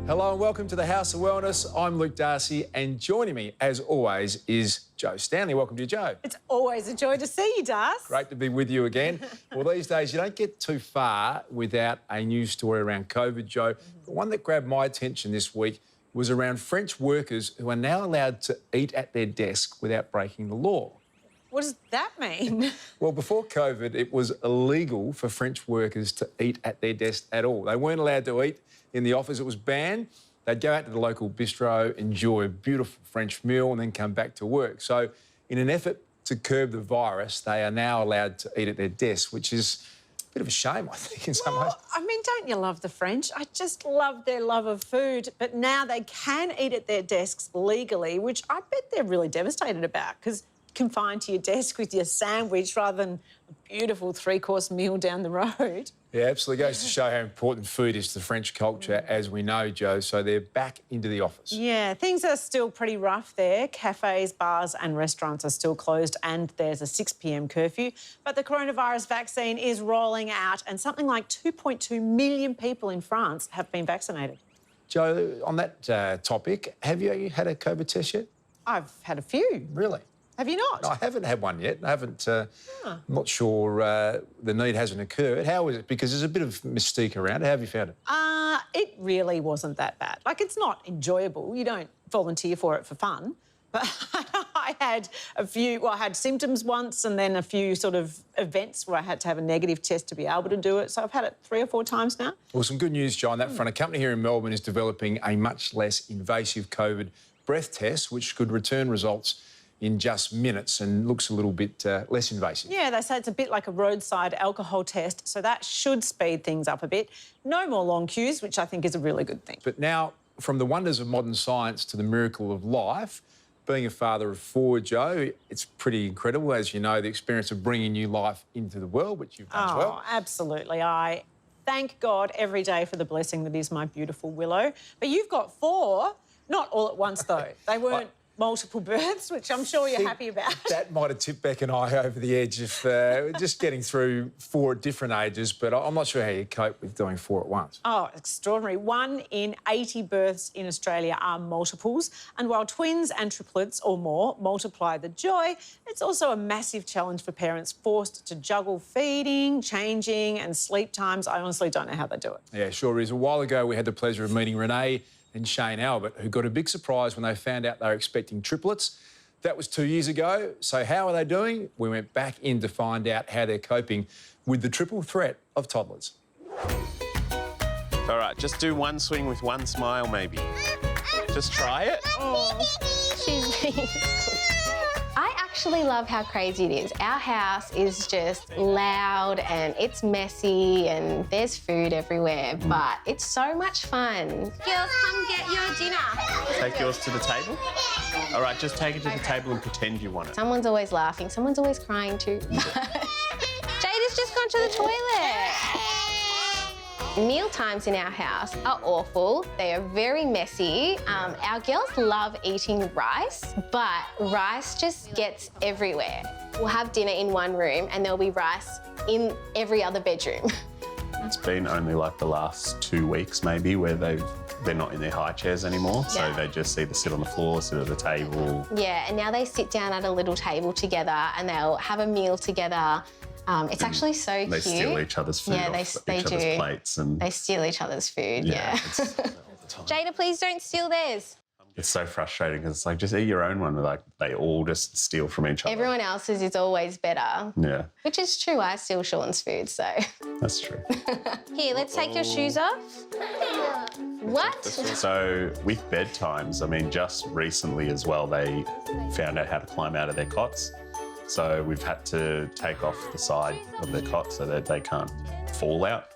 Hello and welcome to the House of Wellness. I'm Luke Darcy and joining me, as always, is Joe Stanley. Welcome to you, Joe. It's always a joy to see you, Darcy. Great to be with you again. Well, these days you don't get too far without a news story around COVID, Joe. But one that grabbed my attention this week was around French workers who are now allowed to eat at their desk without breaking the law. What does that mean? Well, before COVID, it was illegal for French workers to eat at their desk at all. They weren't allowed to eat in the office. It was banned. They'd go out to the local bistro, enjoy a beautiful French meal and then come back to work. So in an effort to curb the virus, they are now allowed to eat at their desk, which is a bit of a shame, I think, in some ways. I mean, don't you love the French? I just love their love of food. But now they can eat at their desks legally, which I bet they're really devastated about because confined to your desk with your sandwich rather than a beautiful three-course meal down the road. Yeah, absolutely. Goes to show how important food is to the French culture, as we know, Joe. So they're back into the office. Yeah, things are still pretty rough there. Cafes, bars and restaurants are still closed and there's a 6 p.m. curfew. But the coronavirus vaccine is rolling out and something like 2.2 million people in France have been vaccinated. Joe, on that topic, have you had a COVID test yet? I've had a few. Really? Have you not? No, I haven't had one yet. I haven't. I'm not sure the need hasn't occurred. How is it? Because there's a bit of mystique around it. How have you found it? It really wasn't that bad. Like, it's not enjoyable. You don't volunteer for it for fun. But I had a few... Well, I had symptoms once and then a few sort of events where I had to have a negative test to be able to do it. So I've had it 3 or 4 times now. Well, some good news, Joe, on that front. A company here in Melbourne is developing a much less invasive COVID breath test, which could return results in just minutes and looks a little bit less invasive. Yeah, they say it's a bit like a roadside alcohol test, so that should speed things up a bit. No more long queues, which I think is a really good thing. But now, from the wonders of modern science to the miracle of life, being a father of 4, Joe, it's pretty incredible. As you know, the experience of bringing new life into the world, which you've done as well. Oh, absolutely. I thank God every day for the blessing that is my beautiful Willow. But you've got 4, not all at once, though. They weren't multiple births, which I'm sure you're happy about. That might have tipped Beck and I over the edge of just getting through 4 at different ages, but I'm not sure how you cope with doing 4 at once. Oh, extraordinary. 1 in 80 births in Australia are multiples, and while twins and triplets or more multiply the joy, it's also a massive challenge for parents forced to juggle feeding, changing and sleep times. I honestly don't know how they do it. Yeah, sure is. A while ago, we had the pleasure of meeting Renee and Shane Albert, who got a big surprise when they found out they were expecting triplets. That was 2 years ago. So how are they doing? We went back in to find out how they're coping with the triple threat of toddlers. All right, just do one swing with one smile, maybe. Just try it. Oh, she's I actually love how crazy it is. Our house is just loud and it's messy and there's food everywhere, but it's so much fun. Girls, come get your dinner. Take yours to the table. All right, just take it to the table and pretend you want it. Someone's always laughing, someone's always crying too. Jade has just gone to the toilet. Meal times in our house are awful. They are very messy. Our girls love eating rice, but rice just gets everywhere. We'll have dinner in one room and there'll be rice in every other bedroom. It's been only like the last 2 weeks maybe where they're not in their high chairs anymore, so they just either sit on the floor, sit at the table. Yeah, and now they sit down at a little table together and they'll have a meal together. It's actually so cute. They steal each other's food off each other's plates. And they steal each other's food, yeah. It's all the time. Jada, please don't steal theirs. It's so frustrating because it's like, just eat your own one. Like, they all just steal from each other. Everyone else's is always better. Yeah. Which is true. I steal Sean's food, so. That's true. Here, let's take your shoes off. What? So with bedtimes, I mean, just recently as well, they found out how to climb out of their cots. So we've had to take off the side of their cot so that they can't fall out.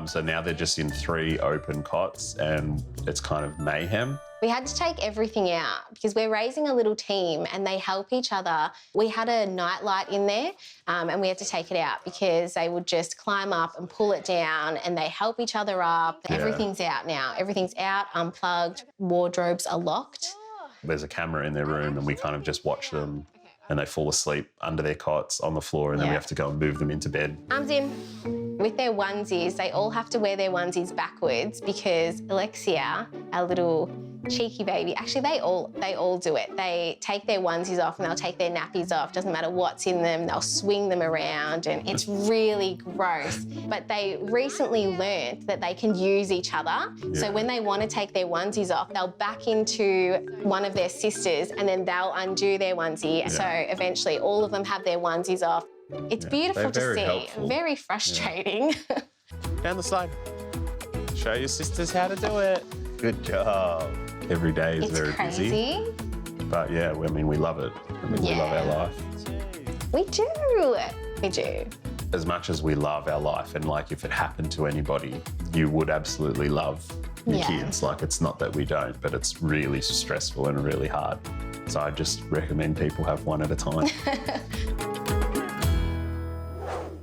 So now they're just in 3 open cots and it's kind of mayhem. We had to take everything out because we're raising a little team and they help each other. We had a night light in there and we had to take it out because they would just climb up and pull it down and they help each other up. Yeah. Everything's out now. Everything's out, unplugged. Wardrobes are locked. There's a camera in their room and we kind of just watch them and they fall asleep under their cots on the floor and then we have to go and move them into bed. Arms in. With their onesies, they all have to wear their onesies backwards because Alexia, our little cheeky baby, actually they all do it. They take their onesies off and they'll take their nappies off, doesn't matter what's in them, they'll swing them around and it's really gross. But they recently learnt that they can use each other. Yeah. So when they want to take their onesies off, they'll back into one of their sisters and then they'll undo their onesie. Yeah. So eventually all of them have their onesies off. It's beautiful to see, helpful. Very frustrating. Yeah. Down the slide. Show your sisters how to do it. Good job. Every day is very busy. But yeah, I mean, we love it. I mean, we love our life. We do. We do. As much as we love our life, and like if it happened to anybody, you would absolutely love your kids. Like it's not that we don't, but it's really stressful and really hard. So I just recommend people have one at a time.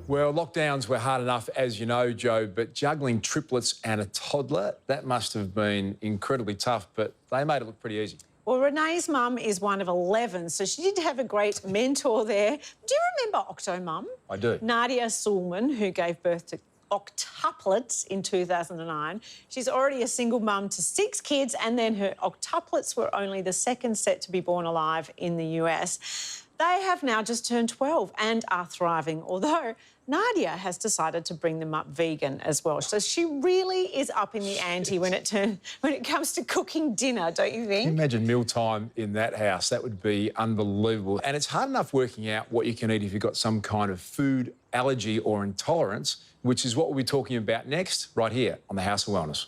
Well, lockdowns were hard enough, as you know, Joe, but juggling triplets and a toddler, that must have been incredibly tough, but they made it look pretty easy. Well, Renee's mum is one of 11, so she did have a great mentor there. Do you remember Octo-Mum? I do. Nadia Sulman, who gave birth to octuplets in 2009. She's already a single mum to 6 kids, and then her octuplets were only the second set to be born alive in the US. They have now just turned 12 and are thriving, although Nadia has decided to bring them up vegan as well. So she really is up in the ante when it comes to cooking dinner, don't you think? Can you imagine mealtime in that house? That would be unbelievable. And it's hard enough working out what you can eat if you've got some kind of food allergy or intolerance, which is what we'll be talking about next, right here on the House of Wellness.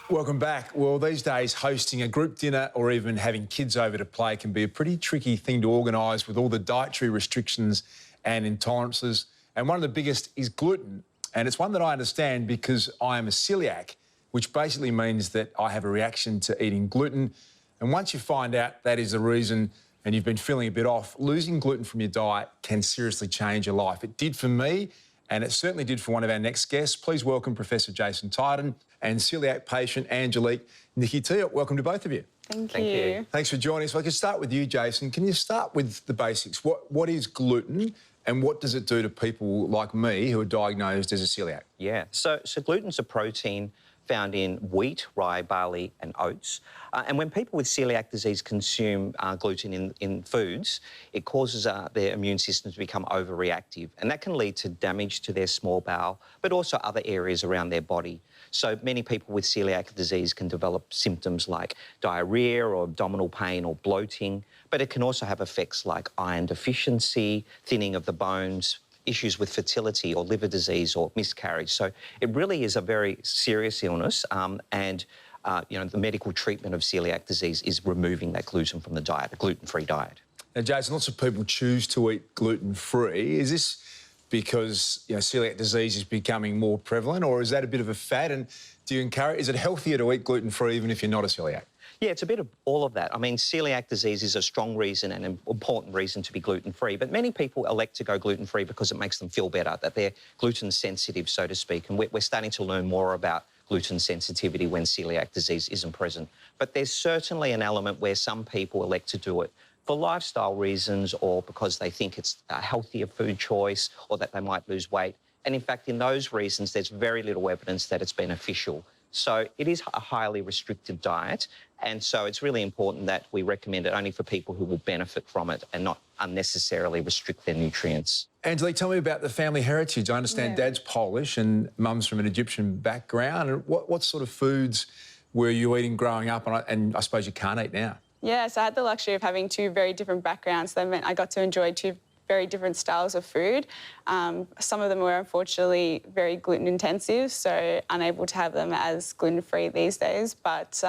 Welcome back. Well, these days, hosting a group dinner or even having kids over to play can be a pretty tricky thing to organise with all the dietary restrictions and intolerances. And one of the biggest is gluten. And it's one that I understand because I am a celiac, which basically means that I have a reaction to eating gluten. And once you find out that is the reason and you've been feeling a bit off, losing gluten from your diet can seriously change your life. It did for me, and it certainly did for one of our next guests. Please welcome Professor Jason Tyden and celiac patient Angelique Nikitiya. Welcome to both of you. Thank you. Thanks for joining us. If I could start with you, Jason. Can you start with the basics? What is gluten and what does it do to people like me who are diagnosed as a celiac? Yeah, so gluten's a protein found in wheat, rye, barley and oats. And when people with celiac disease consume gluten in foods, it causes their immune system to become overreactive. And that can lead to damage to their small bowel, but also other areas around their body. So many people with celiac disease can develop symptoms like diarrhea or abdominal pain or bloating, but it can also have effects like iron deficiency, thinning of the bones, issues with fertility or liver disease or miscarriage. So it really is a very serious illness and you know, the medical treatment of celiac disease is removing that gluten from the diet, a gluten-free diet. Now, Jason, lots of people choose to eat gluten-free. Is this because, you know, celiac disease is becoming more prevalent, or is that a bit of a fad? And do you encourage, is it healthier to eat gluten-free even if you're not a celiac? Yeah, it's a bit of all of that. I mean, celiac disease is a strong reason and an important reason to be gluten-free, but many people elect to go gluten-free because it makes them feel better, that they're gluten-sensitive, so to speak, and we're starting to learn more about gluten sensitivity when celiac disease isn't present. But there's certainly an element where some people elect to do it for lifestyle reasons or because they think it's a healthier food choice or that they might lose weight. And in fact, in those reasons, there's very little evidence that it's beneficial. So it is a highly restrictive diet, and so it's really important that we recommend it only for people who will benefit from it and not unnecessarily restrict their nutrients. Angelique, tell me about the family heritage. I understand Dad's Polish and Mum's from an Egyptian background. What sort of foods were you eating growing up, and I suppose you can't eat now? Yeah, so I had the luxury of having 2 very different backgrounds. That meant I got to enjoy 2 very different styles of food. Some of them were unfortunately very gluten intensive, so unable to have them as gluten-free these days. But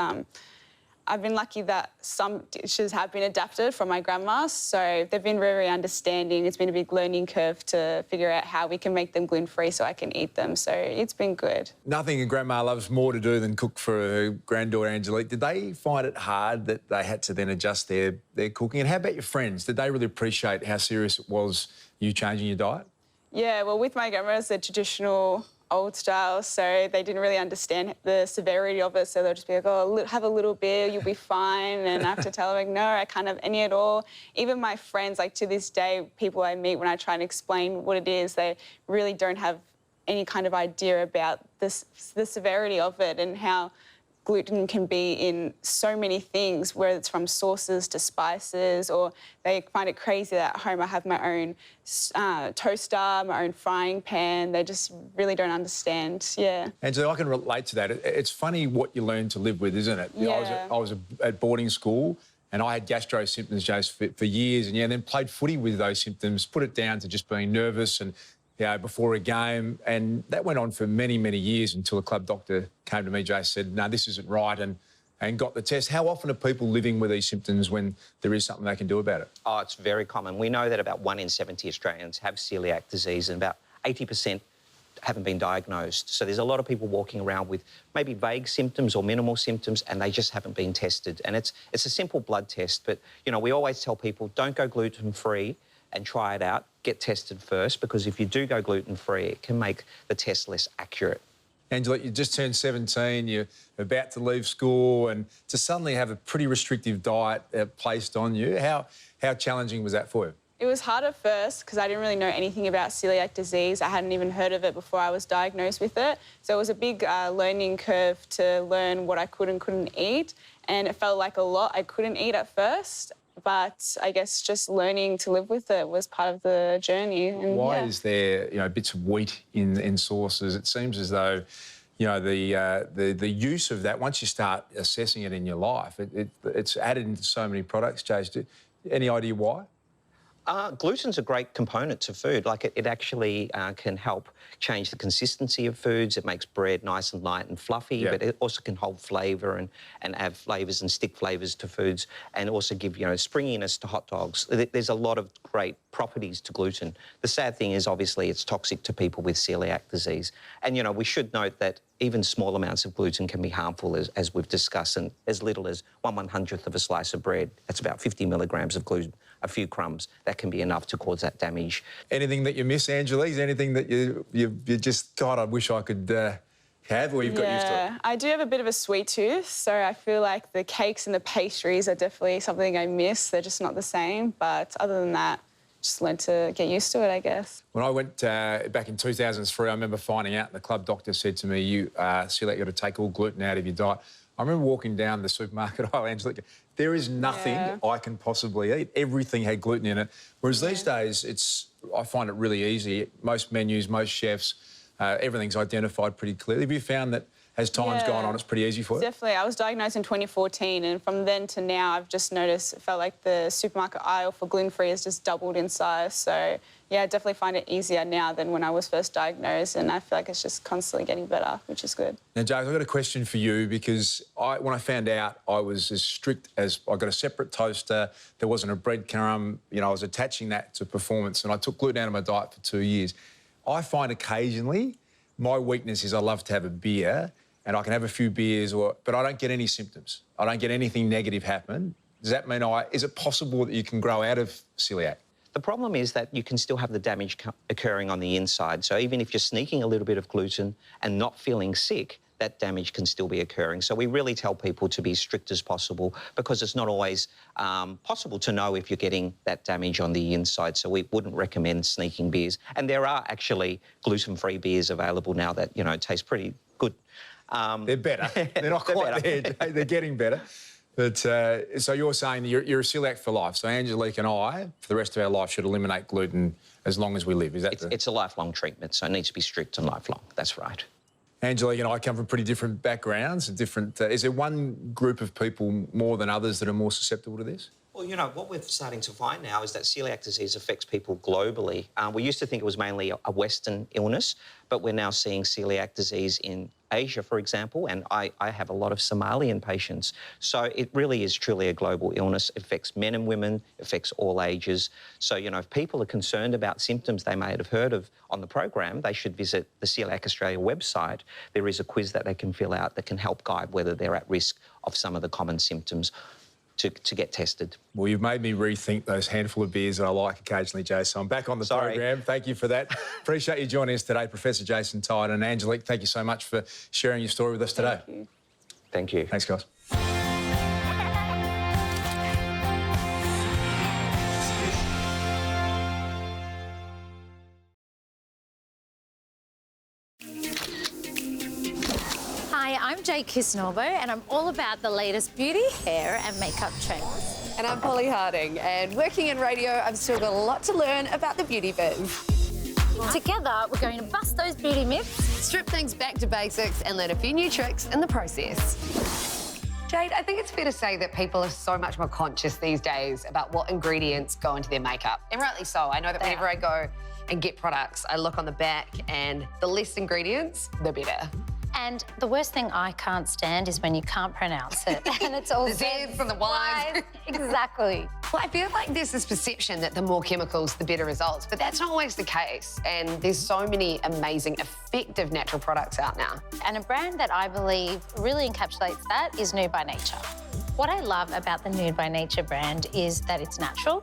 I've been lucky that some dishes have been adapted from my grandma, so they've been very understanding. It's been a big learning curve to figure out how we can make them gluten-free so I can eat them, so it's been good. Nothing a grandma loves more to do than cook for her granddaughter Angelique. Did they find it hard that they had to then adjust their cooking? And how about your friends? Did they really appreciate how serious it was, you changing your diet? Yeah, well, with my grandma, it's a traditional old style, so they didn't really understand the severity of it, so they'll just be like, oh, have a little bit, you'll be fine, and I have to tell them, like, no, I can't have any at all. Even my friends, like, to this day, people I meet, when I try and explain what it is, they really don't have any kind of idea about the severity of it and how gluten can be in so many things, whether it's from sauces to spices, or they find it crazy that at home I have my own toaster, my own frying pan. They just really don't understand, yeah. Angela, I can relate to that. It's funny what you learn to live with, isn't it? Yeah. I was at boarding school and I had gastro symptoms, Jace, for years, and then played footy with those symptoms, put it down to just being nervous and before a game, and that went on for many, many years until a club doctor came to me, Jay, said, no, this isn't right, and got the test. How often are people living with these symptoms when there is something they can do about it? Oh, it's very common. We know that about 1 in 70 Australians have celiac disease and about 80% haven't been diagnosed. So there's a lot of people walking around with maybe vague symptoms or minimal symptoms and they just haven't been tested. And it's a simple blood test, but, you know, we always tell people don't go gluten-free and try it out, get tested first, because if you do go gluten-free, it can make the test less accurate. Angela, you just turned 17, you're about to leave school, and to suddenly have a pretty restrictive diet placed on you, how challenging was that for you? It was hard at first because I didn't really know anything about celiac disease. I hadn't even heard of it before I was diagnosed with it. So it was a big learning curve to learn what I could and couldn't eat, and it felt like a lot I couldn't eat at first. But I guess just learning to live with it was part of the journey. And Why is there, bits of wheat in sauces? It seems as though, the use of that, once you start assessing it in your life, it's added into so many products, Jace. Any idea why? Gluten's a great component to food. Like it actually can help change the consistency of foods. It makes bread nice and light and fluffy, but it also can hold flavour and add flavours and stick flavours to foods, and also give, springiness to hot dogs. There's a lot of great properties to gluten. The sad thing is, obviously, it's toxic to people with celiac disease. And, we should note that even small amounts of gluten can be harmful, as we've discussed, and as little as 1/100th of a slice of bread, that's about 50 milligrams of gluten, a few crumbs, that can be enough to cause that damage. Anything that you miss, Angela? Is anything that you just, God, I wish I could have, or you've got used to it? Yeah, I do have a bit of a sweet tooth, so I feel like the cakes and the pastries are definitely something I miss. They're just not the same, but other than that, just learned to get used to it, I guess. When I went back in 2003, I remember finding out, the club doctor said to me, you celiac, you've got to take all gluten out of your diet. I remember walking down the supermarket aisle, Angela, there is nothing I can possibly eat. Everything had gluten in it. Whereas these days, I find it really easy. Most menus, most chefs, everything's identified pretty clearly. Have you found that as time's gone on, it's pretty easy for you? Definitely. I was diagnosed in 2014, and from then to now, I've just noticed, it felt like the supermarket aisle for gluten-free has just doubled in size. So, yeah, I definitely find it easier now than when I was first diagnosed, and I feel like it's just constantly getting better, which is good. Now, James, I've got a question for you, because when I found out, I was as strict as I got a separate toaster, there wasn't a breadcrumb, I was attaching that to performance, and I took gluten out of my diet for 2 years. I find occasionally my weakness is I love to have a beer, and I can have a few beers, but I don't get any symptoms. I don't get anything negative happen. Does that mean is it possible that you can grow out of celiac? The problem is that you can still have the damage occurring on the inside. So even if you're sneaking a little bit of gluten and not feeling sick, that damage can still be occurring. So we really tell people to be as strict as possible, because it's not always possible to know if you're getting that damage on the inside. So we wouldn't recommend sneaking beers. And there are actually gluten-free beers available now that, taste pretty good. They're better. They're not quite there. They're getting better. But so you're saying you're a celiac for life. So Angelique and I, for the rest of our life, should eliminate gluten as long as we live. Is that it's a lifelong treatment, so it needs to be strict and lifelong. That's right. Angelique and I come from pretty different backgrounds. Is there one group of people more than others that are more susceptible to this? Well, what we're starting to find now is that celiac disease affects people globally. We used to think it was mainly a Western illness, but we're now seeing celiac disease in Asia, for example, and I have a lot of Somalian patients. So it really is truly a global illness. It affects men and women, it affects all ages. So, you know, if people are concerned about symptoms they may have heard of on the program, they should visit the Coeliac Australia website. There is a quiz that they can fill out that can help guide whether they're at risk of some of the common symptoms to get tested. Well, you've made me rethink those handful of beers that I like occasionally, Jay, so I'm back on the program. Thank you for that. Appreciate you joining us today, Professor Jason Tide and Angelique. Thank you so much for sharing your story with us today. Thank you. Thank you. Thanks, guys. Hi, I'm Jay Kisnorbo and I'm all about the latest beauty, hair and makeup trends. And I'm Polly Harding, and working in radio, I've still got a lot to learn about the beauty biz. Together, we're going to bust those beauty myths, Strip things back to basics and learn a few new tricks in the process. Jade, I think it's fair to say that people are so much more conscious these days about what ingredients go into their makeup. And rightly so. I know that whenever I go and get products, I look on the back and the less ingredients, the better. and the worst thing I can't stand is when you can't pronounce it. And it's all The Z's and the Y's. Exactly. Well, I feel like there's this perception that the more chemicals, the better results, but that's not always the case. And there's so many amazing, effective natural products out now. And a brand that I believe really encapsulates that is Nude by Nature. What I love about the Nude by Nature brand is that it's natural,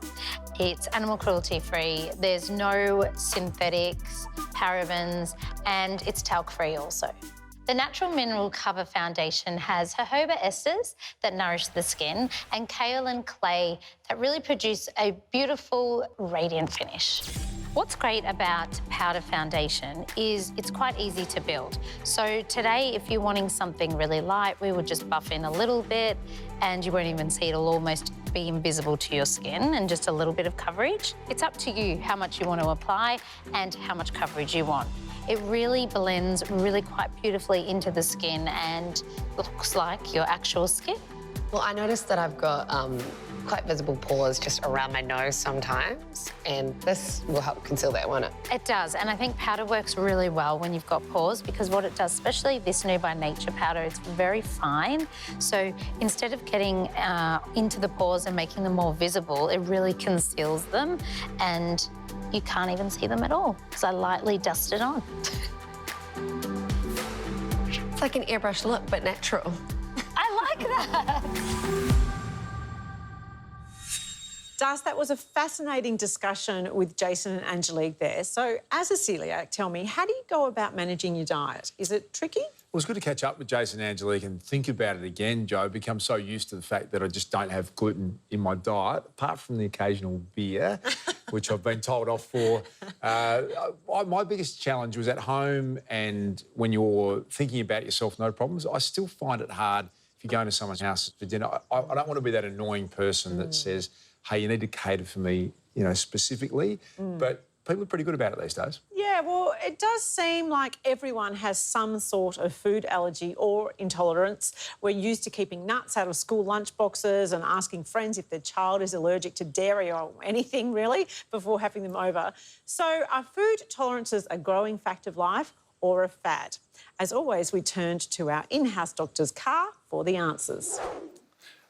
it's animal cruelty-free, there's no synthetics, parabens, and it's talc-free also. The Natural Mineral Cover Foundation has jojoba esters that nourish the skin and kaolin clay that really produce a beautiful, radiant finish. What's great about powder foundation is it's quite easy to build. So today, if you're wanting something really light, we would just buff in a little bit and you won't even see it. It'll almost be invisible to your skin and just a little bit of coverage. It's up to you how much you want to apply and how much coverage you want. It really blends really quite beautifully into the skin and looks like your actual skin. Well, I noticed that I've got quite visible pores just around my nose sometimes, and this will help conceal that, won't it? It does, and I think powder works really well when you've got pores because what it does, especially this Nude by Nature powder, it's very fine. So instead of getting into the pores and making them more visible, it really conceals them and you can't even see them at all because I lightly dust it on. It's like an airbrush look, but natural. I like that. Darcy, that was a fascinating discussion with Jason and Angelique there. So, as a celiac, tell me, how do you go about managing your diet? Is it tricky? Well, it's good to catch up with Jason and Angelique and think about it again, Joe. I've become so used to the fact that I just don't have gluten in my diet, apart from the occasional beer, which I've been told off for. My biggest challenge was at home, and when you're thinking about yourself, no problems, I still find it hard if you go into someone's house for dinner. I don't want to be that annoying person that says, hey, you need to cater for me, you know, specifically. But people are pretty good about it these days. Yeah, well, it does seem like everyone has some sort of food allergy or intolerance. We're used to keeping nuts out of school lunch boxes and asking friends if their child is allergic to dairy or anything, really, before having them over. So are food tolerances a growing fact of life or a fad? As always, we turned to our in-house doctor's car for the answers.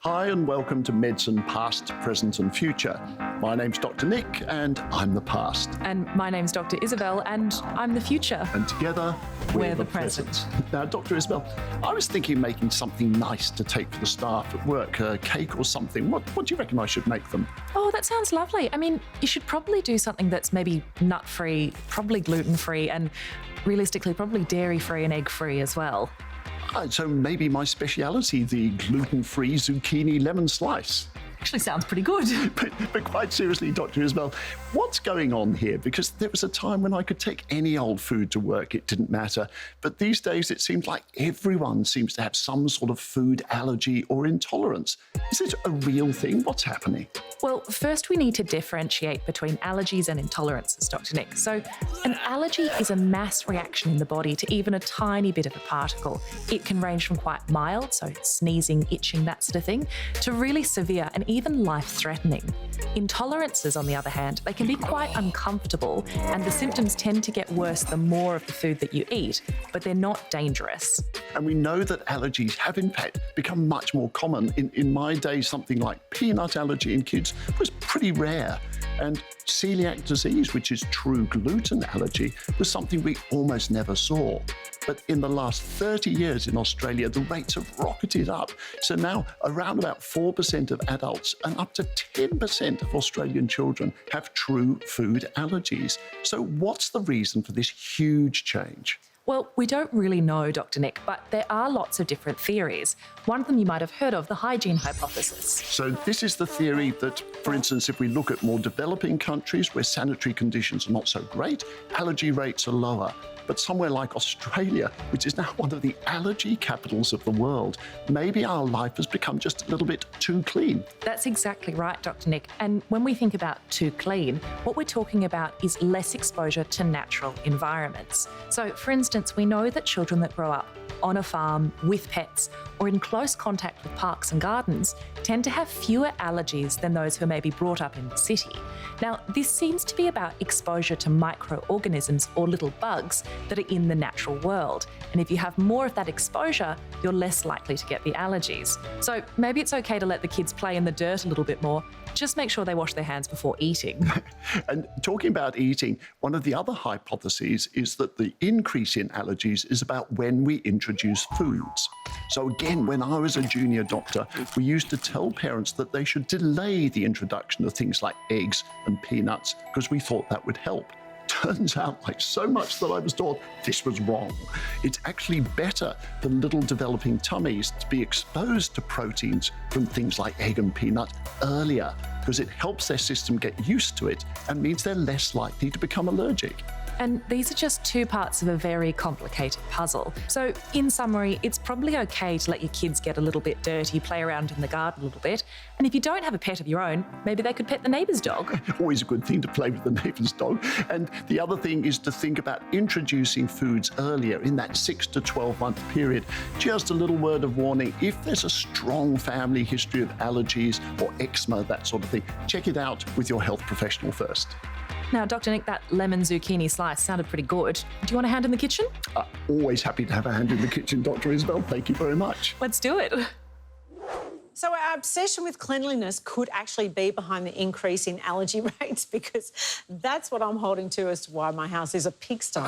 Hi and welcome to Medicine Past, Present and Future. My name's Dr. Nick and I'm the past. And my name's Dr. Isabel and I'm the future. And together, we're the present. Now, Dr. Isabel, I was thinking making something nice to take for the staff at work, a cake or something. What do you reckon I should make them? Oh, that sounds lovely. I mean, you should probably do something that's maybe nut-free, probably gluten-free, and realistically, probably dairy-free and egg-free as well. So maybe my speciality, the gluten-free zucchini lemon slice. Actually sounds pretty good. But quite seriously, Dr. Isabel, what's going on here? Because there was a time when I could take any old food to work, it didn't matter. But these days, it seems like everyone seems to have some sort of food allergy or intolerance. Is it a real thing? What's happening? Well, first we need to differentiate between allergies and intolerances, Dr. Nick. So an allergy is a mass reaction in the body to even a tiny bit of a particle. It can range from quite mild, so sneezing, itching, that sort of thing, to really severe and even life-threatening. Intolerances, on the other hand, they can be quite uncomfortable, and the symptoms tend to get worse the more of the food that you eat, but they're not dangerous. And we know that allergies have, in fact, become much more common. In my day, something like peanut allergy in kids was pretty rare. And celiac disease, which is true gluten allergy, was something we almost never saw. But in the last 30 years in Australia, the rates have rocketed up. So now around about 4% of adults and up to 10% of Australian children have true food allergies. So what's the reason for this huge change? Well, we don't really know, Dr. Nick, but there are lots of different theories. One of them you might have heard of, the hygiene hypothesis. So this is the theory that, for instance, if we look at more developing countries where sanitary conditions are not so great, allergy rates are lower. But somewhere like Australia, which is now one of the allergy capitals of the world, maybe our life has become just a little bit too clean. That's exactly right, Dr. Nick. And when we think about too clean, what we're talking about is less exposure to natural environments. So, for instance, we know that children that grow up on a farm with pets or in close contact with parks and gardens tend to have fewer allergies than those who are maybe brought up in the city. Now, this seems to be about exposure to microorganisms or little bugs that are in the natural world. And if you have more of that exposure, you're less likely to get the allergies. So maybe it's okay to let the kids play in the dirt a little bit more. Just make sure they wash their hands before eating. And talking about eating, one of the other hypotheses is that the increase in allergies is about when we introduce foods. So again, when I was a junior doctor, we used to tell parents that they should delay the introduction of things like eggs and peanuts because we thought that would help. Turns out, like so much that I was taught, this was wrong. It's actually better for little developing tummies to be exposed to proteins from things like egg and peanut earlier because it helps their system get used to it and means they're less likely to become allergic. And these are just two parts of a very complicated puzzle. So in summary, it's probably okay to let your kids get a little bit dirty, play around in the garden a little bit. And if you don't have a pet of your own, maybe they could pet the neighbour's dog. Always a good thing to play with the neighbour's dog. And the other thing is to think about introducing foods earlier in that 6 to 12-month period. Just a little word of warning, if there's a strong family history of allergies or eczema, that sort of thing, check it out with your health professional first. Now, Dr. Nick, that lemon zucchini slice sounded pretty good. Do you want a hand in the kitchen? Always happy to have a hand in the kitchen, Dr. Isabel. Thank you very much. Let's do it. So our obsession with cleanliness could actually be behind the increase in allergy rates because that's what I'm holding to as to why my house is a pigsty,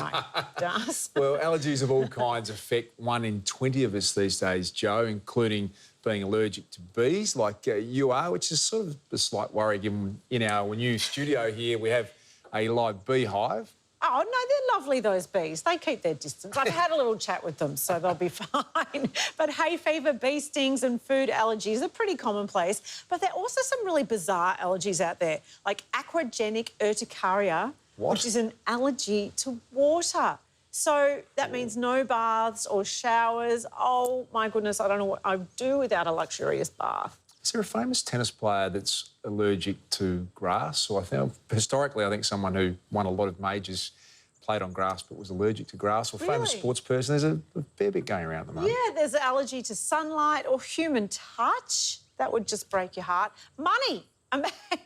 Darcy. Well, allergies of all kinds affect 1 in 20 of us these days, Joe, including being allergic to bees like you are, which is sort of a slight worry given in our new studio here we have a live beehive. Oh, no, they're lovely, those bees. They keep their distance. I've had a little chat with them, so they'll be fine. But hay fever, bee stings and food allergies are pretty commonplace. But there are also some really bizarre allergies out there, like aquagenic urticaria, which is an allergy to water. So that means no baths or showers. Oh, my goodness, I don't know what I'd do without a luxurious bath. Is there a famous tennis player that's allergic to grass? Or historically, I think someone who won a lot of majors played on grass but was allergic to grass. Or famous sports person. There's a fair bit going around at the moment. Yeah, there's allergy to sunlight or human touch. That would just break your heart. Money.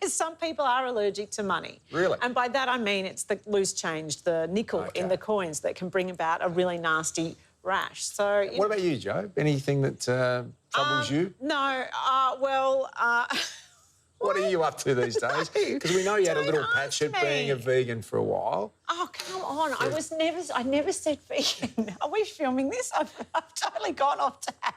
Some people are allergic to money. Really? And by that I mean it's the loose change, the nickel in the coins that can bring about a really nasty rash. So. What about you, Joe? Anything that troubles you? No. What are you up to these days? Because we know you had a little patch at being a vegan for a while. Oh, come on. I never said vegan. Are we filming this? I've totally gone off tap.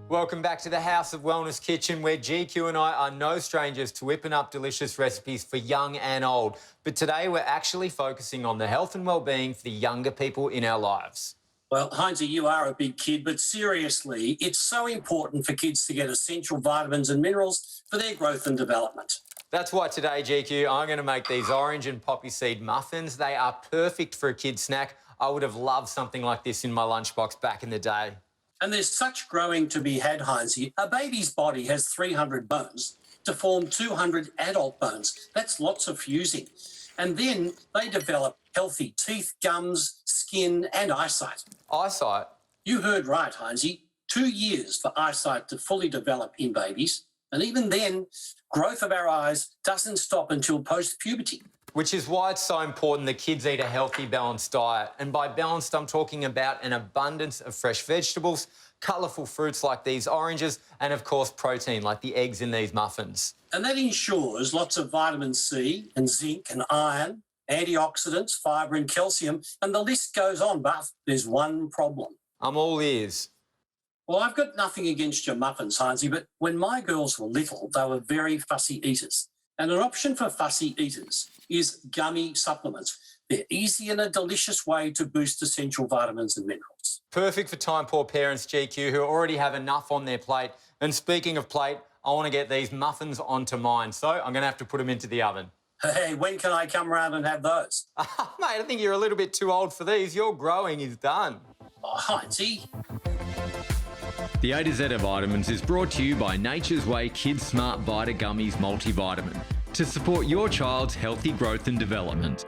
Welcome back to the House of Wellness Kitchen, where GQ and I are no strangers to whipping up delicious recipes for young and old. But today we're actually focusing on the health and well-being for the younger people in our lives. Well, Heinzie, you are a big kid, but seriously, it's so important for kids to get essential vitamins and minerals for their growth and development. That's why today, GQ, I'm going to make these orange and poppy seed muffins. They are perfect for a kid's snack. I would have loved something like this in my lunchbox back in the day. And there's such growing to be had, Heinzie. A baby's body has 300 bones to form 200 adult bones. That's lots of fusing. And then they develop healthy teeth, gums, skin and eyesight. Eyesight? You heard right, Heinzie. 2 years for eyesight to fully develop in babies. And even then, growth of our eyes doesn't stop until post-puberty. Which is why it's so important that kids eat a healthy, balanced diet. And by balanced, I'm talking about an abundance of fresh vegetables, colourful fruits like these oranges, and of course protein like the eggs in these muffins. And that ensures lots of vitamin C and zinc and iron, antioxidants, fibre and calcium, and the list goes on, but there's one problem. I'm all ears. Well, I've got nothing against your muffins, Heinzie, but when my girls were little, they were very fussy eaters. And an option for fussy eaters is gummy supplements. They're easy and a delicious way to boost essential vitamins and minerals. Perfect for time-poor parents, GQ, who already have enough on their plate. And speaking of plate, I want to get these muffins onto mine, so I'm going to have to put them into the oven. Hey, when can I come around and have those? Mate, I think you're a little bit too old for these. Your growing is done. Oh, Heinzie. The A to Z of Vitamins is brought to you by Nature's Way Kids Smart Vita Gummies Multivitamin to support your child's healthy growth and development.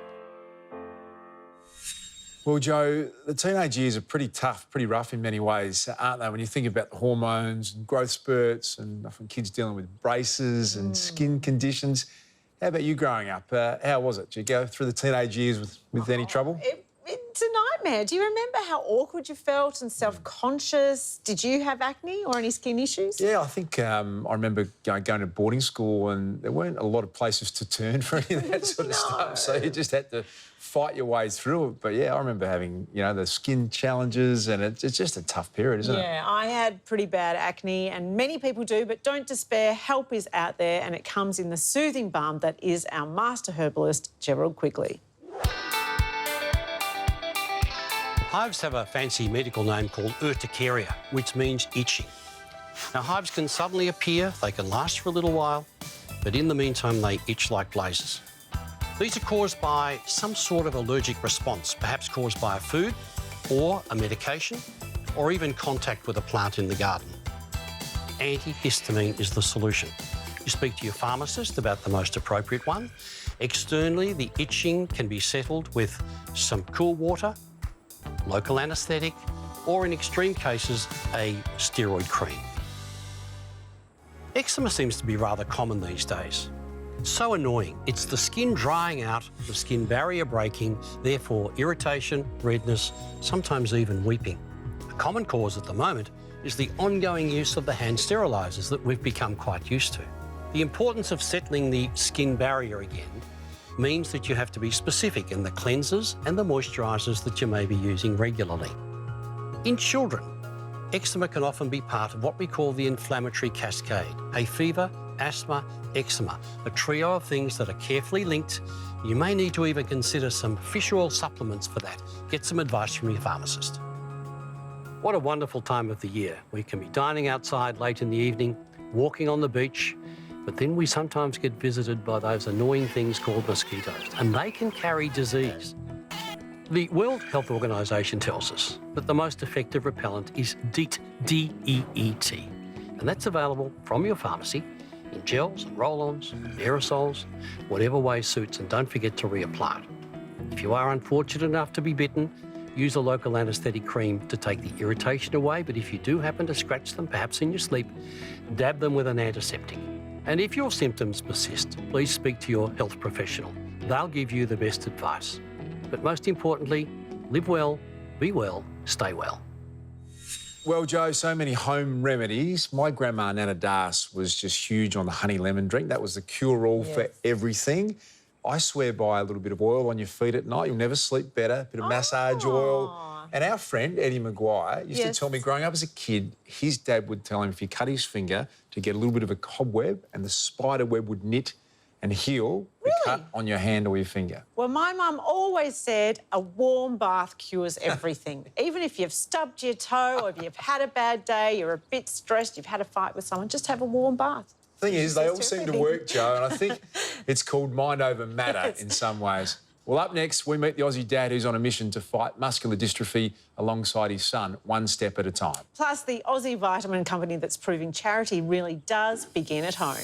Well, Joe, the teenage years are pretty tough, pretty rough in many ways, aren't they? When you think about the hormones and growth spurts and often kids dealing with braces and skin conditions. How about you growing up? How was it? Did you go through the teenage years with any trouble? It's a nightmare. Do you remember how awkward you felt and self-conscious? Did you have acne or any skin issues? Yeah, I think I remember going to boarding school and there weren't a lot of places to turn for any of that sort of stuff, so you just had to fight your way through it. But, yeah, I remember having, you know, the skin challenges and it's just a tough period, isn't it? Yeah, I had pretty bad acne and many people do, but don't despair. Help is out there and it comes in the soothing balm that is our master herbalist, Gerald Quigley. Hives have a fancy medical name called urticaria, which means itching. Now, hives can suddenly appear, they can last for a little while, but in the meantime, they itch like blazes. These are caused by some sort of allergic response, perhaps caused by a food or a medication, or even contact with a plant in the garden. Antihistamine is the solution. You speak to your pharmacist about the most appropriate one. Externally, the itching can be settled with some cool water, local anaesthetic, or in extreme cases, a steroid cream. Eczema seems to be rather common these days. It's so annoying. It's the skin drying out, the skin barrier breaking, therefore irritation, redness, sometimes even weeping. A common cause at the moment is the ongoing use of the hand sterilisers that we've become quite used to. The importance of settling the skin barrier again means that you have to be specific in the cleansers and the moisturisers that you may be using regularly. In children, eczema can often be part of what we call the inflammatory cascade: hay fever, asthma, eczema, a trio of things that are carefully linked. You may need to even consider some fish oil supplements for that. Get some advice from your pharmacist. What a wonderful time of the year. We can be dining outside late in the evening, walking on the beach, but then we sometimes get visited by those annoying things called mosquitoes, and they can carry disease. The World Health Organization tells us that the most effective repellent is DEET, D-E-E-T, and that's available from your pharmacy in gels and roll-ons, aerosols, whatever way suits, and don't forget to reapply it. If you are unfortunate enough to be bitten, use a local anaesthetic cream to take the irritation away, but if you do happen to scratch them, perhaps in your sleep, dab them with an antiseptic. And if your symptoms persist, please speak to your health professional. They'll give you the best advice. But most importantly, live well, be well, stay well. Well, Joe, so many home remedies. My grandma, Nana Darcy, was just huge on the honey lemon drink. That was the cure-all for everything. I swear by a little bit of oil on your feet at night. You'll never sleep better. A bit of massage oil. And our friend, Eddie Maguire, used to tell me growing up as a kid, his dad would tell him if he cut his finger to get a little bit of a cobweb and the spider web would knit and heal the cut on your hand or your finger. Well, my mum always said a warm bath cures everything. Even if you've stubbed your toe or if you've had a bad day, you're a bit stressed, you've had a fight with someone, just have a warm bath. The thing is, they all seem to work, Joe, and I think it's called mind over matter in some ways. Well, up next, we meet the Aussie dad who's on a mission to fight muscular dystrophy alongside his son, one step at a time. Plus, the Aussie vitamin company that's proving charity really does begin at home.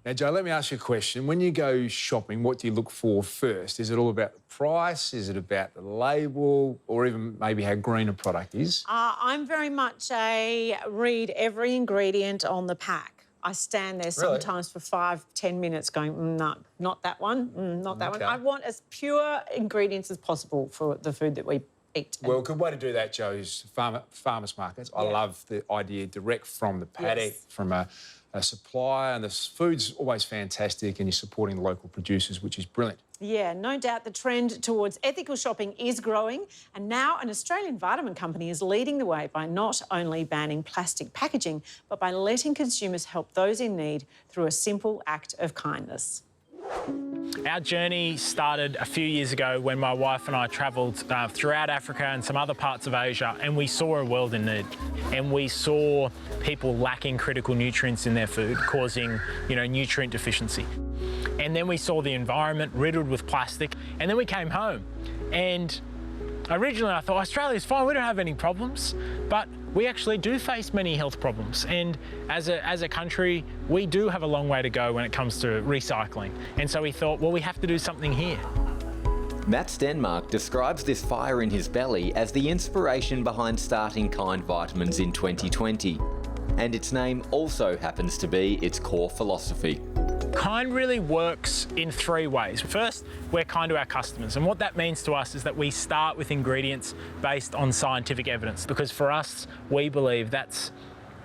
Now, Joe, let me ask you a question. When you go shopping, what do you look for first? Is it all about the price? Is it about the label? Or even maybe how green a product is? I'm very much a read every ingredient on the pack. I stand there sometimes for 5-10 minutes going, no, not that one, not that one. I want as pure ingredients as possible for the food that we eat. Well, a good way to do that, Joe, is farmers markets. I love the idea direct from the paddock, from a supplier, and the food's always fantastic and you're supporting the local producers, which is brilliant. Yeah, no doubt the trend towards ethical shopping is growing, and now an Australian vitamin company is leading the way by not only banning plastic packaging, but by letting consumers help those in need through a simple act of kindness. Our journey started a few years ago when my wife and I travelled throughout Africa and some other parts of Asia, and we saw a world in need. And we saw people lacking critical nutrients in their food, causing, nutrient deficiency. And then we saw the environment riddled with plastic, and then we came home. And originally I thought, Australia's fine, we don't have any problems, but we actually do face many health problems, and as a country, we do have a long way to go when it comes to recycling. And so we thought, well, we have to do something here. Matt Stenmark describes this fire in his belly as the inspiration behind starting Kind Vitamins in 2020. And its name also happens to be its core philosophy. Kind really works in 3 ways. First, we're kind to our customers, and what that means to us is that we start with ingredients based on scientific evidence, because for us, we believe that's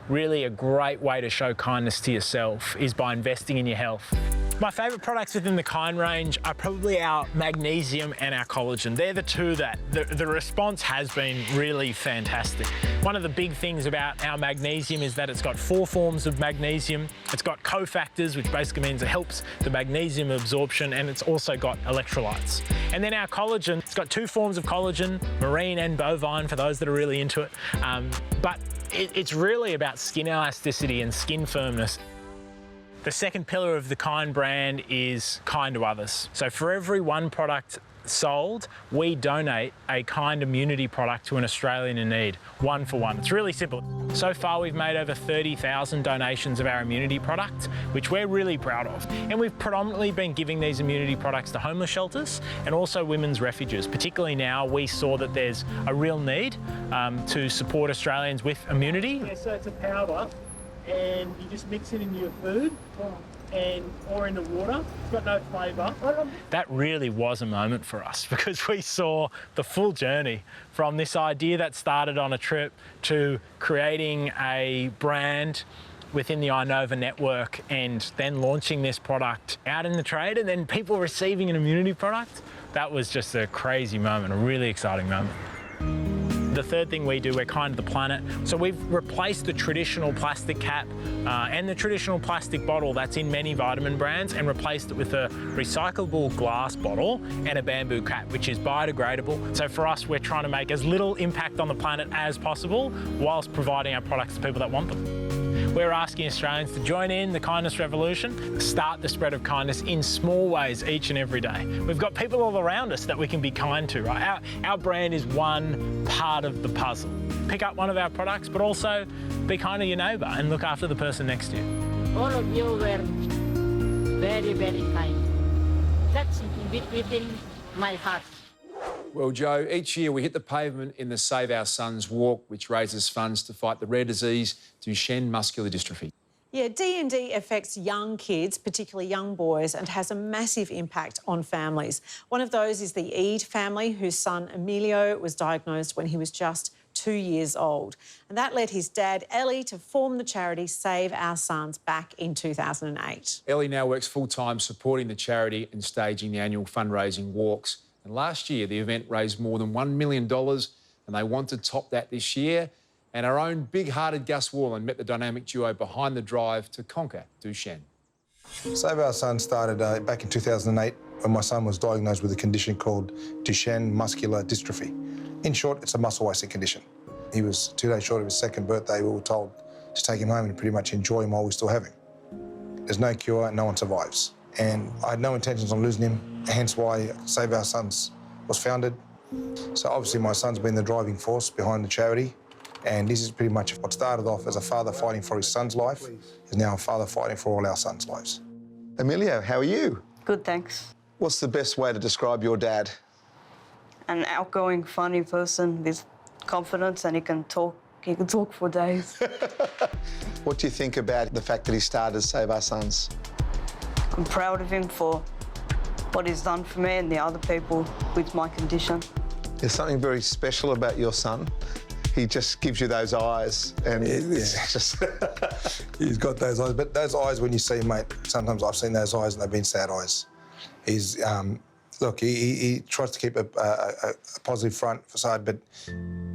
really a great way to show kindness to yourself, is by investing in your health. My favourite products within the Kind range are probably our magnesium and our collagen. They're the two that the response has been really fantastic. One of the big things about our magnesium is that it's got 4 forms of magnesium. It's got cofactors, which basically means it helps the magnesium absorption, and it's also got electrolytes. And then our collagen, it's got 2 forms of collagen, marine and bovine, for those that are really into it. But it's really about skin elasticity and skin firmness. The second pillar of the Kind brand is kind to others. So for every 1 product sold, we donate a Kind immunity product to an Australian in need, 1 for 1. It's really simple. So far, we've made over 30,000 donations of our immunity product, which we're really proud of. And we've predominantly been giving these immunity products to homeless shelters and also women's refuges. Particularly now, we saw that there's a real need to support Australians with immunity. Yeah, so it's a powder, and you just mix it in your food or in the water. It's got no flavour. That really was a moment for us, because we saw the full journey from this idea that started on a trip to creating a brand within the Inova network and then launching this product out in the trade, and then people receiving an immunity product. That was just a crazy moment, a really exciting moment. The third thing we do, we're kind to the planet. So we've replaced the traditional plastic cap and the traditional plastic bottle that's in many vitamin brands, and replaced it with a recyclable glass bottle and a bamboo cap, which is biodegradable. So for us, we're trying to make as little impact on the planet as possible whilst providing our products to people that want them. We're asking Australians to join in the kindness revolution, start the spread of kindness in small ways each and every day. We've got people all around us that we can be kind to, right? Our brand is one part of the puzzle. Pick up one of our products, but also be kind to your neighbour and look after the person next to you. All of you were very, very kind. That's within my heart. Well, Joe, each year we hit the pavement in the Save Our Sons walk, which raises funds to fight the rare disease, Duchenne Muscular Dystrophy. Yeah, D&D affects young kids, particularly young boys, and has a massive impact on families. One of those is the Eade family, whose son Emilio was diagnosed when he was just 2 years old. And that led his dad, Ellie, to form the charity Save Our Sons back in 2008. Ellie now works full-time supporting the charity and staging the annual fundraising walks. And last year, the event raised more than $1 million, and they want to top that this year. And our own big-hearted Gus Worland met the dynamic duo behind the drive to conquer Duchenne. Save Our Sons started back in 2008 when my son was diagnosed with a condition called Duchenne Muscular Dystrophy. In short, it's a muscle wasting condition. He was 2 days short of his second birthday. We were told to take him home and pretty much enjoy him while we still have him. There's no cure, no one survives. And I had no intentions on losing him, hence why Save Our Sons was founded. So obviously my son's been the driving force behind the charity, and this is pretty much what started off as a father fighting for his son's life is now a father fighting for all our sons' lives. Emilio, how are you? Good, thanks. What's the best way to describe your dad? An outgoing, funny person with confidence, and he can talk for days. What do you think about the fact that he started Save Our Sons? I'm proud of him for what he's done for me and the other people with my condition. There's something very special about your son. He just gives you those eyes, and it's just... He's got those eyes, but those eyes, when you see him, mate, sometimes I've seen those eyes and they've been sad eyes. He's, look, he tries to keep a positive front facade, but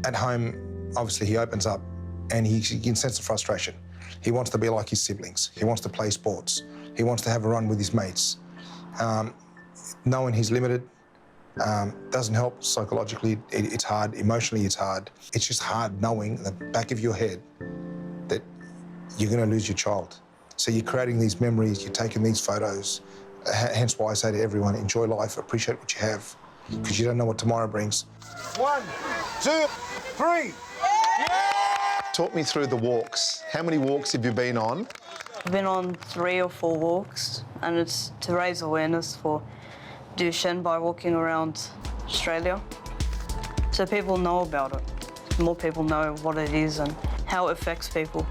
at home, obviously, he opens up and he can sense the frustration. He wants to be like his siblings. He wants to play sports. He wants to have a run with his mates. Knowing he's limited doesn't help psychologically. It's hard. Emotionally, it's hard. It's just hard knowing in the back of your head that you're going to lose your child. So you're creating these memories, you're taking these photos. Hence why I say to everyone, enjoy life, appreciate what you have, because you don't know what tomorrow brings. 1, 2, 3. Talk me through the walks. How many walks have you been on? I've been on 3 or 4 walks, and it's to raise awareness for Duchenne by walking around Australia, so people know about it. More people know what it is and how it affects people.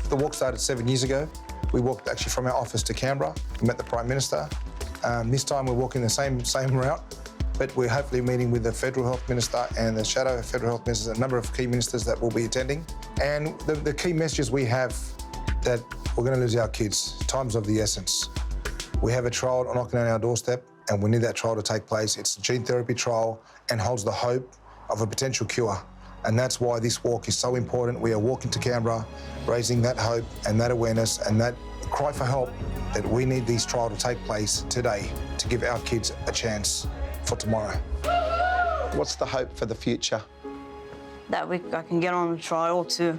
The walk started 7 years ago. We walked actually from our office to Canberra. We met the Prime Minister. This time we're walking the same route, but we're hopefully meeting with the Federal Health Minister and the Shadow Federal Health Ministers, a number of key ministers that will be attending. And the key messages we have that we're going to lose our kids. Time's of the essence. We have a trial knocking on our doorstep, and we need that trial to take place. It's a gene therapy trial and holds the hope of a potential cure. And that's why this walk is so important. We are walking to Canberra, raising that hope and that awareness and that cry for help that we need this trial to take place today to give our kids a chance for tomorrow. What's the hope for the future? That I can get on a trial to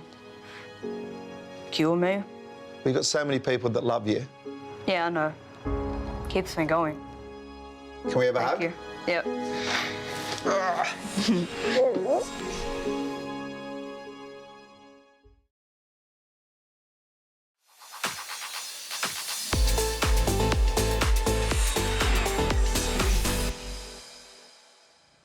cure me. We've got so many people that love you. Yeah, I know. Keeps me going. Can we have a hug? Thank you. Yep.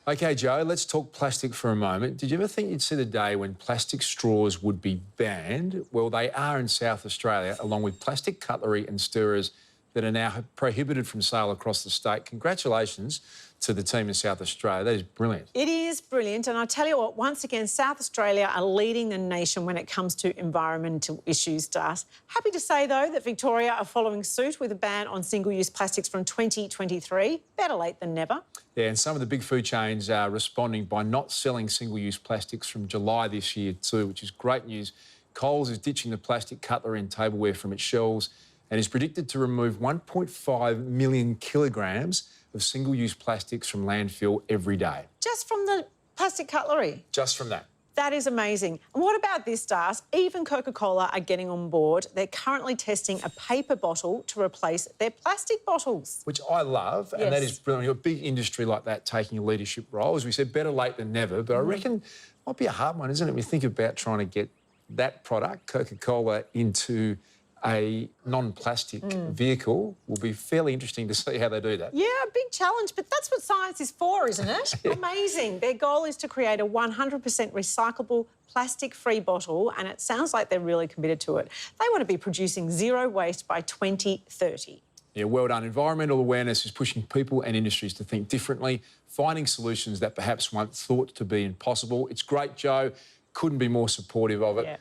OK, Joe, let's talk plastic for a moment. Did you ever think you'd see the day when plastic straws would be banned? Well, they are in South Australia, along with plastic cutlery and stirrers that are now prohibited from sale across the state. Congratulations to the team in South Australia. That is brilliant. It is brilliant, and I tell you what, once again, South Australia are leading the nation when it comes to environmental issues, Darcy. Happy to say, though, that Victoria are following suit with a ban on single-use plastics from 2023. Better late than never. Yeah, and some of the big food chains are responding by not selling single-use plastics from July this year too, which is great news. Coles is ditching the plastic cutlery and tableware from its shelves and is predicted to remove 1.5 million kilograms of single-use plastics from landfill every day. Just from the plastic cutlery? Just from that. That is amazing. And what about this, Darcy? Even Coca-Cola are getting on board. They're currently testing a paper bottle to replace their plastic bottles. Which I love, and that is brilliant. A big industry like that taking a leadership role. As we said, better late than never, but I reckon it might be a hard one, isn't it? We think about trying to get that product, Coca-Cola, into a non-plastic vehicle. Will be fairly interesting to see how they do that. Yeah, a big challenge, but that's what science is for, isn't it? Amazing. Their goal is to create a 100% recyclable, plastic-free bottle, and it sounds like they're really committed to it. They want to be producing zero waste by 2030. Yeah, well done. Environmental awareness is pushing people and industries to think differently, finding solutions that perhaps once thought to be impossible. It's great, Joe. couldn't be more supportive of it. Yeah.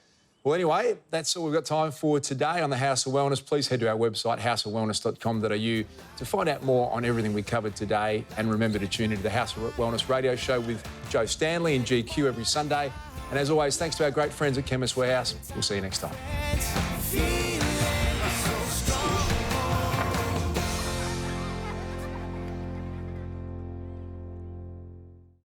Well, anyway, that's all we've got time for today on the House of Wellness. Please head to our website, houseofwellness.com.au, to find out more on everything we covered today. And remember to tune into the House of Wellness radio show with Joe Stanley and GQ every Sunday. And as always, thanks to our great friends at Chemist Warehouse. We'll see you next time.